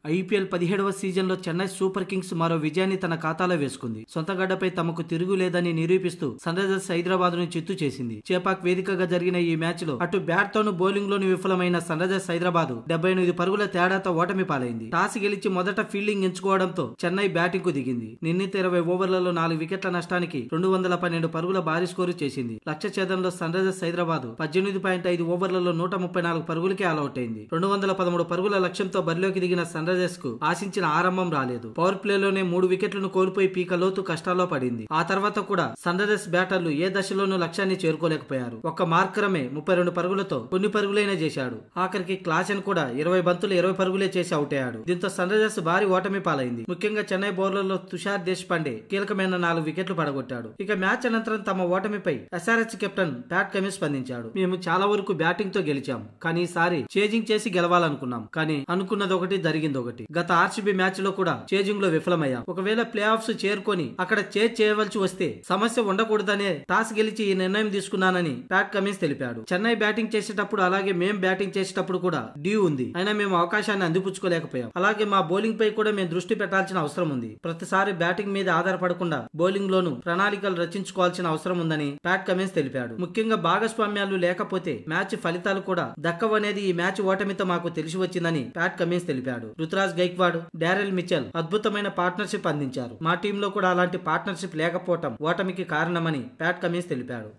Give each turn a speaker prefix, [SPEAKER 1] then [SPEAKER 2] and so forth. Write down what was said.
[SPEAKER 1] IPL 17వ సీజన్లో Chennai super Kings మరో విజయాన్ని తన ఖాతాలో వేసుకుంది. సొంత గడ్డపై తమకు తిరుగులేదని నిరూపిస్తూ సన్ రైజర్స్ హైదరాబాద్ ను చిత్తు చేసింది. చేపాక్ వేదికగా జరిగిన ఈ మ్యాచ్ లో అటు బ్యాట్ తోనూ బౌలింగ్ లోను విఫలమైన సన్ రైజర్స్ హైదరాబాద్ 78 పరుగుల తేడాతో ఓటమి పాలైంది. టాస్ గెలిచి మొదట ఫీల్డింగ్ ఎంచుకోవడంతో చెన్నై బ్యాటింగ్ కు దిగింది. నిర్ణీత 20 ఓవర్లలో 4 వికెట్ల నష్టానికి 212 పరుగుల భారీ స్కోరు చేసింది. లక్ష్య ఛేదనలో సన్ రైజర్స్ హైదరాబాద్ 18.5 ఓవర్లలో 134 పరుగులకే ఆలౌట్ అయింది. 213 పరుగుల లక్ష్యంతో బరిలోకి దిగిన సన్ రైజర్స్ కు ఆశించిన ఆరంభం రాలేదు. పవర్ ప్లేలోనే 3 వికెట్లను కోల్పోయి పీక లోతు కష్టాల్లో పడింది. ఆ తర్వాత కూడా సన్ రైజర్స్ బ్యాటర్లు ఏ దశలోనూ లక్ష్యాన్ని చేరుకోలేకపోయారు. ఒక్క మార్కరమే 32 పరుగులతో కొన్ని పరుగులైనా చేశాడు. ఆఖరికి క్లాసెన్ కూడా 20 బంతులు 20 పరుగులే చేసి అవుట్ అయ్యాడు. దీంతో సన్ రైజర్స్ భారీ ఓటమి పాలైంది. ముఖ్యంగా చెన్నై బౌలర్లలో తుషార్ దేశపాండే కీలకమైన 4 వికెట్లు పడగొట్టాడు. ఇక మ్యాచ్ అనంతరం తమ ఓటమిపై ఎస్ఆర్హెచ్ కెప్టెన్ ప్యాట్ కమిన్స్ స్పందించాడు. మేము చాలా వరకు బ్యాటింగ్ తో గెలిచాం, కానీ ఈసారి చేజింగ్ చేసి గెలవాలనుకున్నాం, కానీ అనుకున్నది ఒకటి జరిగింది ఒకటి. గత ఆర్సీబీ మ్యాచ్ లో కూడా చేజింగ్ లో విఫలమయ్యాం. ఒకవేళ ప్లే ఆఫ్స్ చేరుకొని అక్కడ చేజ్ చేయవలసి వస్తే సమస్య ఉండకూడదనే టాస్ గెలిచి ఈ నిర్ణయం తీసుకున్నానని ప్యాట్ కమిన్స్ తెలిపాడు. చెన్నై బ్యాటింగ్ చేసేటప్పుడు అలాగే మేం బ్యాటింగ్ చేసేటప్పుడు కూడా డ్యూ ఉంది, అయినా మేము అవకాశాన్ని అందిపుచ్చుకోలేకపోయాం. అలాగే మా బౌలింగ్ పై కూడా మేము దృష్టి పెట్టాల్సిన అవసరం ఉంది. ప్రతిసారి బ్యాటింగ్ మీద ఆధారపడకుండా బౌలింగ్ లోను ప్రణాళికలు రచించుకోవాల్సిన అవసరం ఉందని ప్యాట్ కమిన్స్ తెలిపాడు. ముఖ్యంగా భాగస్వామ్యాలు లేకపోతే మ్యాచ్ ఫలితాలు కూడా దక్కవనేది ఈ మ్యాచ్ ఓటమితో మాకు తెలిసి వచ్చిందని ప్యాట్ కమిన్స్ తెలిపాడు. రుతురాజ్ గైక్వాడ్, డారెల్ మిచెల్ అద్భుతమైన పార్ట్నర్షిప్ అందించారు. మా టీంలో కూడా అలాంటి పార్ట్నర్షిప్ లేకపోవటం ఓటమికి కారణమని ప్యాట్ కమిన్స్ తెలిపాడు.